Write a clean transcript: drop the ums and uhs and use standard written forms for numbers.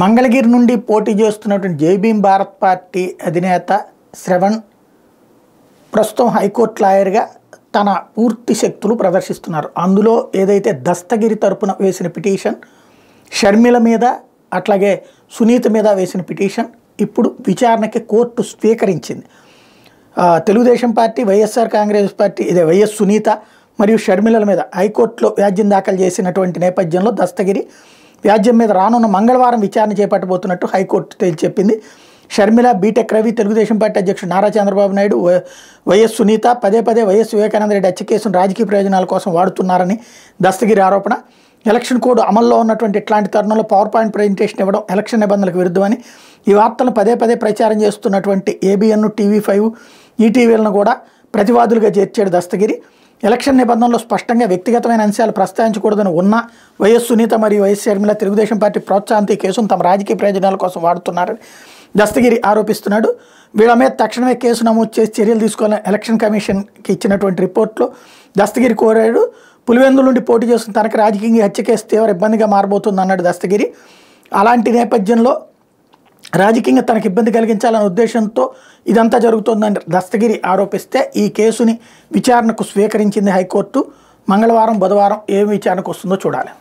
మంగళగిరి నుండి పోటీ చేస్తున్నటువంటి జై భీమ్ భారత్ పార్టీ అధినేత శ్రవణ్ ప్రస్తుతం హైకోర్టు లాయర్గా తన పూర్తి శక్తులు ప్రదర్శిస్తున్నారు. అందులో ఏదైతే దస్తగిరి తరపున వేసిన పిటిషన్, షర్మిల మీద అట్లాగే సునీత మీద వేసిన పిటిషన్ ఇప్పుడు విచారణకి కోర్టు స్వీకరించింది. తెలుగుదేశం పార్టీ, వైఎస్ఆర్ కాంగ్రెస్ పార్టీ, ఇదే వైఎస్ సునీత మరియు షర్మిలల మీద హైకోర్టులో వ్యాజ్యం దాఖలు చేసినటువంటి నేపథ్యంలో దస్తగిరి వ్యాజ్యం మీద రానున్న మంగళవారం విచారణ చేపట్టబోతున్నట్టు హైకోర్టు తేల్చెప్పింది. షర్మిల, బీటెక్ రవి, తెలుగుదేశం పార్టీ అధ్యక్షుడు నారా చంద్రబాబు నాయుడు, వైఎస్ సునీత పదే పదే వైఎస్ వివేకానంద రెడ్డి హత్య కేసును రాజకీయ ప్రయోజనాల కోసం వాడుతున్నారని దస్తగిరి ఆరోపణ. ఎలక్షన్ కోడ్ అమల్లో ఉన్నటువంటి ఇట్లాంటి తరుణంలో పవర్ పాయింట్ ప్రజెంటేషన్ ఇవ్వడం ఎలక్షన్ నిబంధనలకు విరుద్ధమని ఈ వార్తలను పదే పదే ప్రచారం చేస్తున్నటువంటి ఏబిఎన్, టీవీ5, ఈటీవీలను కూడా ప్రతివాదులుగా చేర్చాడు దస్తగిరి. ఎలక్షన్ నిబంధనలో స్పష్టంగా వ్యక్తిగతమైన అంశాలు ప్రస్తావించకూడదని ఉన్న వైఎస్ సునీత మరియు వైఎస్ షర్మిల తెలుగుదేశం పార్టీ ప్రోత్సాహంతో ఈ కేసును తమ రాజకీయ ప్రయోజనాల కోసం వాడుతున్నారని దస్తగిరి ఆరోపిస్తున్నాడు. వీళ్ళ మీద తక్షణమే కేసు నమోదు చేసి చర్యలు తీసుకోవాలని ఎలక్షన్ కమిషన్కి ఇచ్చినటువంటి రిపోర్ట్లో దస్తగిరి కోరాడు. పులివెందుల నుండి పోటీ చేస్తున్న తనకు రాజకీయంగా హత్య కేసు తీవ్ర ఇబ్బందిగా మారబోతుంది అన్నాడు దస్తగిరి. అలాంటి నేపథ్యంలో రాజకీయంగా తనకు ఇబ్బంది కలిగించాలనే ఉద్దేశంతో ఇదంతా జరుగుతోందని దస్తగిరి ఆరోపిస్తే ఈ కేసుని విచారణకు స్వీకరించింది హైకోర్టు. మంగళవారం, బుధవారం ఏం విచారణకు వస్తుందో చూడాలి.